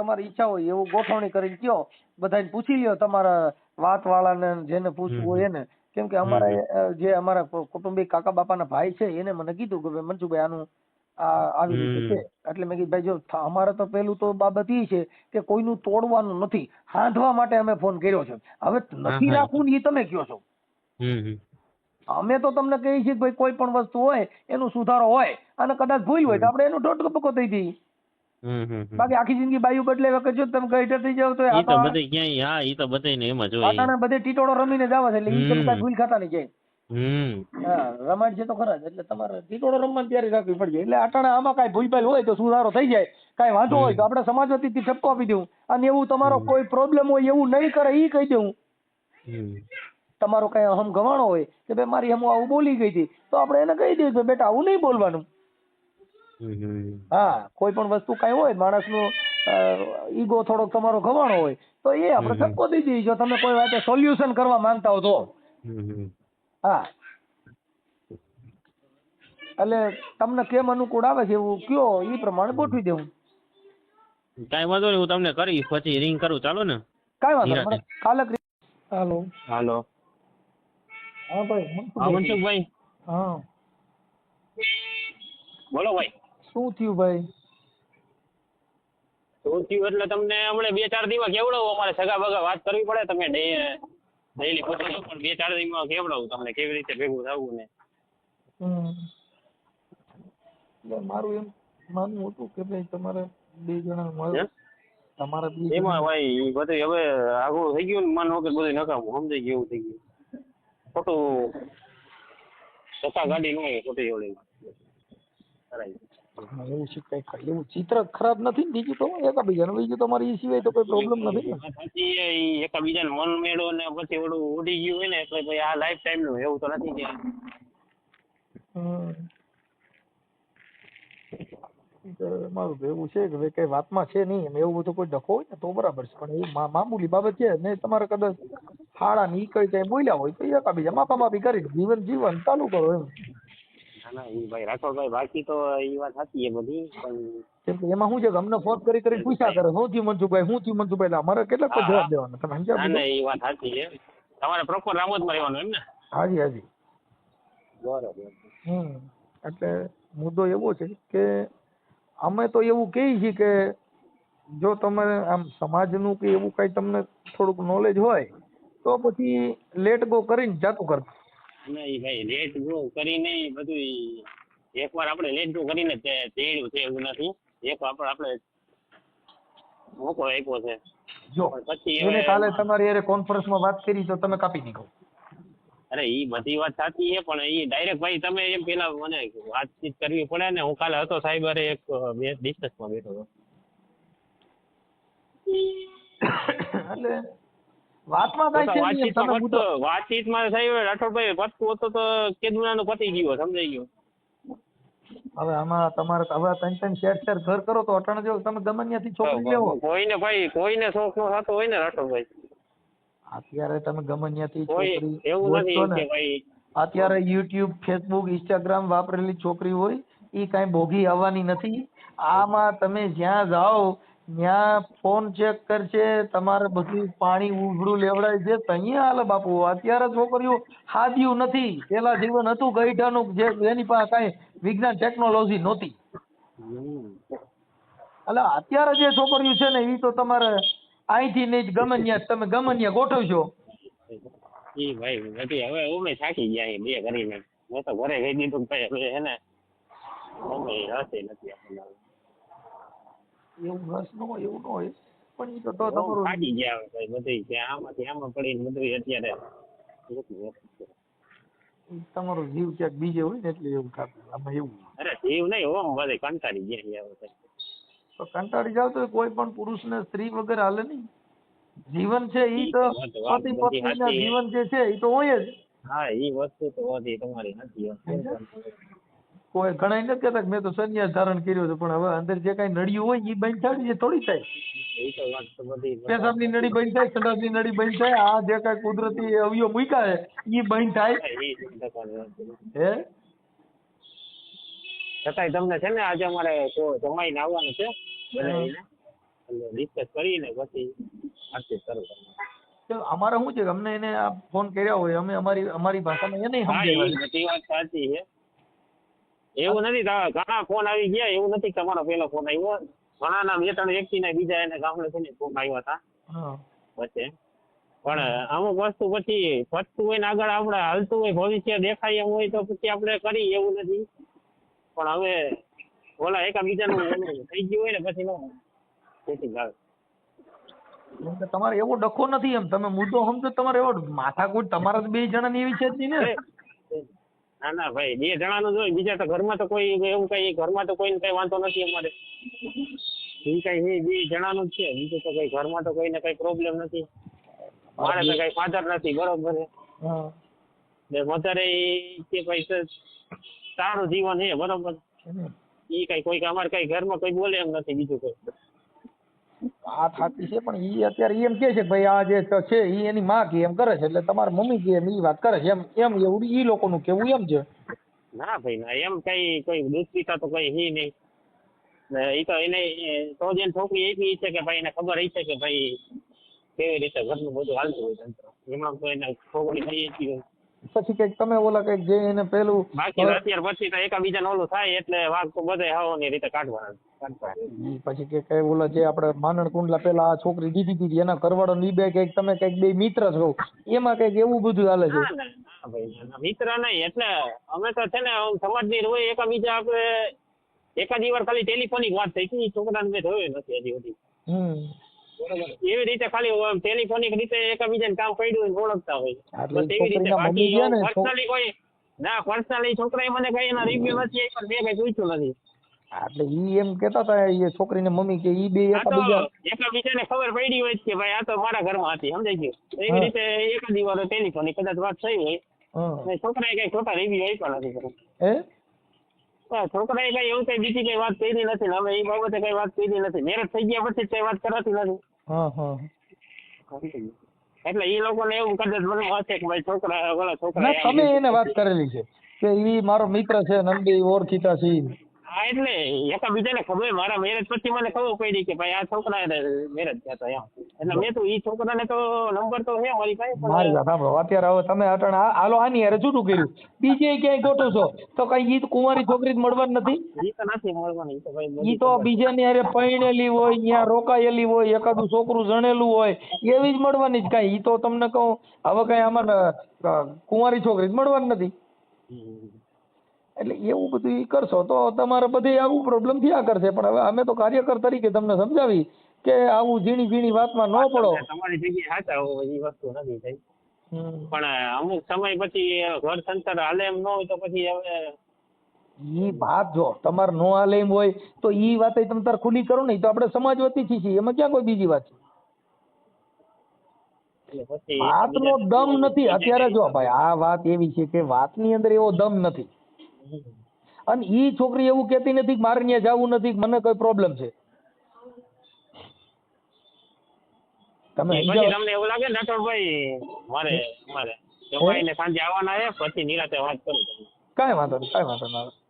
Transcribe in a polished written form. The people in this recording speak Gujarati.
તમારી ઈચ્છા હોય એવું ગોઠવણી કરીને કયો, બધાને પૂછી લ્યો તમારા વાત વાળાને જેને પૂછવું હોય એને. કેમ કે અમારા જે અમારા કુટુંબિક કાકા બાપાના ભાઈ છે એને મને કીધું કે ભાઈ મનસુખભાઈ આનું આવી રીતે છે. એટલે મેં કીધું ભાઈ જો અમારે તો પેલું તો બાબત એ છે કે કોઈનું તોડવાનું નથી, હાંધવા માટે અમે ફોન કર્યો છે. હવે નથી રાખવું ને એ તમે કયો છો. અમે તો તમને કહીએ છીએ કે ભાઈ કોઈ પણ વસ્તુ હોય એનું સુધારો હોય અને કદાચ ભૂલ હોય તો આપણે એનો ટોટકો દઈ દઈએ. બાકી આખી જિંદગી બાયું બદલે વખત જો તમે ગઈઢર થઈ જાવ તો ઈ તો બધે ક્યાંય, હા ઈ તો બધે ને એમ જ હોય. આટાણે બધે ટીટોળો રમીને જ આવે છે એટલે ઈ તમે કાંઈ ભૂલ ખાતા નહીં જાય. હા રમાડ છે તો ખરા જ, એટલે તમારે ટીટોળો રમવાની તૈયારી રાખવી પડશે. એટલે આટાણે આમાં કાંઈ ભૂલ ભાલ હોય તો સુધારો થઈ જાય, કાંઈ વાંધો હોય તો આપણે સમાજ વતીથી ઠપકો આપી દઉં. અને એવું તમારો કોઈ પ્રોબ્લેમ હોય એવું નહીં કરે ઈ કહી દઉં. તમારો કઈ અહમ ગવાણો હોય કે ભાઈ મારી હમ આવું બોલી ગઈ હતી તો આપણે એને કહી દઈએ કે બેટા આવું નહીં બોલવાનું. હા કોઈ પણ વસ્તુ કઈ હોય માણસનો ઈગો થોડોક તમારો ગવાણો હોય તો એ આપણે ઠપકો દઈ દઈએ જો તમે કોઈ વાતે સોલ્યુશન કરવા માંગતા હો તો. હા એટલે તમને કેમ અનુકૂળ આવે છે એવું કયો એ પ્રમાણે ગોઠવી દેવું. કાંઈ વાંધો નહીં, હું તમને કરી પછી રિંગ કરું, ચાલો ને? કાંઈ વાંધો નહીં કાલે. હાલો હાલો. હા ભાઈ. હા મનસુખભાઈ. હા બોલો ભાઈ. શું થયું ભાઈ? શું થયું એટલે તમને હમણાં 2-4 દિવસ કેવડાવું, અમારે સગા બગા વાત કરવી પડે. તમે ડેઈલી પૂછો છો પણ 2-4 દિવસમાં કેવડાવું તમને કેવી રીતે ભેગું થવું ને. મારું એમ માનવું હતું કે ભાઈ તમારે 2 જણા મળે. તમારે એમાં ભાઈ બધું હવે આગળ થઈ ગયું ને, મન વગર બધું નકામું સમજાઈ ગયું, એવું થઈ ગયું. ખોટું સત્તા ગાડી ન હોય ખોટી એવડી એવું છે કઈ એવું ચિત્ર ખરાબ નથી ને બીજું તો એકાબીજાનું, બીજું તમારી એ સિવાય તો કોઈ પ્રોબ્લેમ નથી ને. સાચી એકાબીજાને મન મેળો ને પછી ઓલું ઉડી ગયું હોય ને એટલે ભાઈ આ લાઈફ ટાઈમ નું એવું તો નથી કે. મારું તો એવું છે કે ભાઈ કઈ વાતમાં છે નહીં એમ, એવું બધું કોઈ ડખો હોય ને તો બરાબર છે, પણ એ મામૂલી બાબત છે ને. તમારે કદાચ હાડા ની કઈ કઈ બોલ્યા હોય તો એકાબીજા માપા માપી કરી જીવન ચાલુ કરો એમ. ના એ ભાઈ રાઠોડભાઈ બાકી તો એ વાત સાચી છે બધી, પણ કેમ કે એમાં શું છે કે અમને ફોન કરી પૂછ્યા કરે શું થયું મનસુખભાઈ, અમારે કેટલાક જવાબ દેવાના તમે સમજ્યા? ના એ વાત સાચી છે. તમારે પ્રોપર રામોદમાં રહેવાનું એમ ને? હાજી. બરોબર. એટલે મુદ્દો એવો છે કે અમે તો એવું કહીએ છીએ કે જો તમે આમ સમાજનું કે એવું કઈ તમને થોડુંક નોલેજ હોય તો પછી લેટ ગો કરીને જાતું કરતા. નહીં ભાઈ લેટ ગો કરીને બધું એકવાર આપણે લેટ ગો કરીને તેડ્યું છે એવું નથી. એકવાર આપણે મોકો આપ્યો છે. જો પછી એને કાલે તમારી યારે કોન્ફરન્સમાં વાત કરી તો તમે કાપી નીકળો. અરે એ બધી વાત સાચી છે પણ એ ડાયરેક્ટ ભાઈ તમે એમ પેલા મને વાતચીત કરવી પડે ને. હું કાલે હતો સાહેબ અરે એક ડિસ્કસમાં બેઠો હતો. એટલે વાતચીતમાં સાહેબ રાઠોડભાઈ પતતું હતું તો કેદુનાનું પતી ગયું, સમજાઈ ગયું. હવે આમાં તમારે હવે 3 શેર ઘર કરો તો અટાણે જો તમે ગમે ત્યાંથી છોકરી લેવો કોઈને ભાઈ કોઈને શોખ નો થતો હોય ને રાઠોડભાઈ, અત્યારે તમે ગમે ત્યાંથી છોકરી એવું નથી કે ભાઈ અત્યારે યુટ્યુબ ફેસબુક ઇન્સ્ટાગ્રામ વાપરેલી છોકરી હોય એ કાંઈ બોગી આવવાની નથી. આમાં તમે જ્યાં જાઓ ત્યાં ફોન ચેક કરશે, તમારે બધું પાણી ઉઘડું લેવડાય છે અહીંયા હાલે બાપુ. અત્યારે છોકરીઓ હાદ્યું નથી, પેલા જીવન હતું ગઈઢાનું જે એની પાસે કાંઈ વિજ્ઞાન ટેકનોલોજી નહોતી. એટલે અત્યારે જે છોકરીઓ છે ને એ તો તમારે અહીંથી નહીં ગમે ત્યાં તમે ગમે ત્યાં ગોઠવશો. ઈ ભાઈ નથી હવે અમે થાકી ગયા બે કરીને. મેં તો ઘરે કહી દીધું ભાઈ હવે હે ને અમે હશે નથી આપણને એવું રસ ન હોય એવું ન હોય પણ એ તો તમારું થાકી ગયા ભાઈ બધી કે આમાંથી આમાં પડીને બધું અત્યારે તમારો જીવ ક્યાંક બીજે હોય ને એટલે એવું થતું. આમાં એવું અરે જીવ નહીં ઓમ બધે કંટાળી ગયા. તો કંટાળી જાવ તો કોઈ પણ પુરુષને સ્ત્રી વગર હાલે નહીં. જીવન છે ઈ તો પતિ પત્નીના જીવન જે છે ઈ તો હોય જ. હા ઈ વસ્તુ તો હતી તમારી નથી. કોઈ ઘણા નથી કહેતા મેં તો સંન્યાસ ધારણ કર્યો છે પણ હવે અંદર જે કઈ નળિયું હોય ઈ બંધ થાય એ થોડી થાય. પેશાબની નળી બંધ થાય, સંડાસની નળી બંધ થાય, આ જે કઈ કુદરતી અવયવ મૂક્યા છે ઈ બંધ થાય. હે છતાંય તમને છે ને આજે અમારે તો જમાઈને આવવાનું છે બનાવીને એટલે ડિસ્કસ કરીને પછી વાતચીત કરું તમને. તો અમારે શું છે કે અમને એને આ ફોન કર્યા હોય અમે અમારી ભાષામાં એને હા એ સમજાવ્યા બધી વાત સાચી છે. એવું નથી ઘણા ફોન આવી ગયા, એવું નથી કે તમારો પહેલો ફોન આવ્યો. ઘણાના 2-3 વ્યક્તિના બીજા એને ગામડેથી ફોન આવ્યા હતા હા વચ્ચે. પણ અમુક વસ્તુ પછી પતતું હોય ને આગળ આપણે હાલતું હોય, ભવિષ્ય દેખાય એમ હોય તો પછી આપણે કરી, એવું નથી. પણ હવે ઓલા એકાબીજાનું ઓલું થઈ ગયું હોય ને પછી નો સેટિંગ આવે. એમ કે તમારે એવો ડખો નથી, એમ તમે મુદ્દો સમજો. તમારે એવો માથાકૂટ તમારા 2 જણાની એવી છે જ નહીં ને. ના ના ભાઈ, 2 જણાનું જોઈ, બીજા તો ઘરમાં તો કોઈ એવું કઈ ઘરમાં તો કોઈને કઈ વાંધો નથી અમારે. એ કઈ 2 જણાનું જ છે, બીજું તો કઈ ઘરમાં તો કોઈને કઈ પ્રોબ્લેમ નથી. મારે તો કઈ ફાધર નથી, બરોબર છે. મધરે કે ભાઈ સારું જીવન છે, બરોબર. ઈ કઈ કોઈ અમારે કઈ ઘરમાં કોઈ બોલે એમ નથી બીજું કોઈ. આ થાતી છે પણ ઈ અત્યારે એમ કે છે કે ભાઈ આ જે છે ઈ એની માં કે એમ કરે છે, એટલે તમારા મમ્મી કે એમ ઈ વાત કરે છે, એમ એવું ઈ લોકોનું કેવું એમ છે. ના ભાઈ ના, એમ કઈ કોઈ દુષ્પિતા તો કઈ હી નહીં. એ તો એને તો જ એની છોકરી એવી છે કે ભાઈ એને ખબર છે કે ભાઈ કેવી રીતે ઘરનું બધું હાલતું હોય તંત્ર. એમાં તો એને છોકરી થઈ જ હોય. પછી કઈક તમે ઓલા કઈક જે એને પેલું બાકી અત્યાર પછી તો એકાબીજાને ઓલું થાય એટલે વાઘ તો બધે હવાની રીતે કાઢવાના. પછી કે કઈ ઓલા જે આપણે માનણ કુંડલા પેલા આ છોકરી દીધી હતી એના ઘરવાળો ની બે કઈક તમે કઈક 2 મિત્ર છો, એમાં કઈક એવું બધું હાલે છે. ના ભાઈ મિત્ર નહીં, એટલે અમે તો છે ને સમાજની હોય એકાબીજા આપણે એકાદી વાર ખાલી ટેલિફોનિક વાત થઈ હતી, છોકરાને મેં જોયો નથી હજી સુધી. બરોબર, એવી રીતે ખાલી ટેલિફોનિક રીતે એકબીજાને કામ પડ્યું હોય ઓળખતા હોય બસ એવી રીતે. બાકી પર્સનલી કોઈ ના, પર્સનલી છોકરાએ મને કઈ એના રિવ્યુ નથી પણ મેં કઈ પૂછ્યું નથી. એટલે ઈ એમ કેતા હતા એ છોકરીને મમ્મી કે ઈ 2 એકબીજાને ખબર પડી હોય કે ભાઈ આ તો મારા ઘરમાં હતી, સમજાઈ ગયું. એવી રીતે એકાદી વાર ટેલિફોનિક કદાચ વાત થઈ હોય, છોકરાએ કઈ ખોટા રિવ્યુ આપ્યા નથી. છોકરાએ કઈ એવું કઈ બીજી કઈ વાત કરી નથી ને અમે એ બાબતે કઈ વાત કરી નથી. મેરેજ થઈ ગયા પછી કઈ વાત કરાતી નથી. એટલે એ લોકોને એવું કદાચ મને હશે કે ભાઈ છોકરા તમે એને વાત કરેલી છે કે ઈ મારો મિત્ર છે, નંદી ઓળખીતા છે. હા, એટલે એકાબીજાને ખબર. મારા મેરેજ પછી મને ખબર પડી કે ભાઈ આ છોકરા મેરેજ થયા હતા એમ. એટલે મેં તો ઈ છોકરાને તો નંબર તો છે મારી પાસે. મારી વાત સાંભળો, અત્યારે હવે તમે અટણ હાલો આની હારે જૂઠું કર્યું, બીજે ક્યાંય ગોઠો છો તો કઈ ઈ કુંવારી છોકરી જ મળવાની નથી. ઈ તો નથી મળવાની. ઈ તો બીજાની હારે પરણેલી હોય, ત્યાં રોકાયેલી હોય, એકાદું છોકરું જણેલું હોય એવી જ મળવાની જ. કઈ ઈ તો તમને કહું હવે કઈ આમાં કુંવારી છોકરી જ મળવાની નથી. એટલે એવું બધું ઈ કરશો તો તમારે બધે આવું પ્રોબ્લેમ થયા કરશે. પણ હવે અમે તો કાર્યકર તરીકે તમને સમજાવી કે આવું ઝીણી ઝીણી વાતમાં ન પડો. તમારી જગ્યાએ સાચા હોય એ વસ્તુ નથી થઈ, પણ અમુક સમય પછી ઘર સંસાર હાલે એમ ન હોય તો પછી હવે ઈ વાત જો તમારે નો હાલે એમ હોય તો ઈ વાત તમે તાર ખુલ્લી કરો ને, તો આપણે સમાજ વતી છીએ, એમાં ક્યાં કોઈ બીજી વાત છે. વાતનો દમ નથી અત્યારે. જો ભાઈ આ વાત એવી છે કે વાતની અંદર એવો દમ નથી. અને ઈ છોકરી એવું કહેતી નથી કે મારે ત્યાં જવું નથી, મને કોઈ પ્રોબ્લેમ છે. તમને એવું લાગે ને રાઠોડભાઈ મારે સાંજે આવવાના છે, પછી નિરાતે વાત કરું. કાંઈ વાંધો નહીં.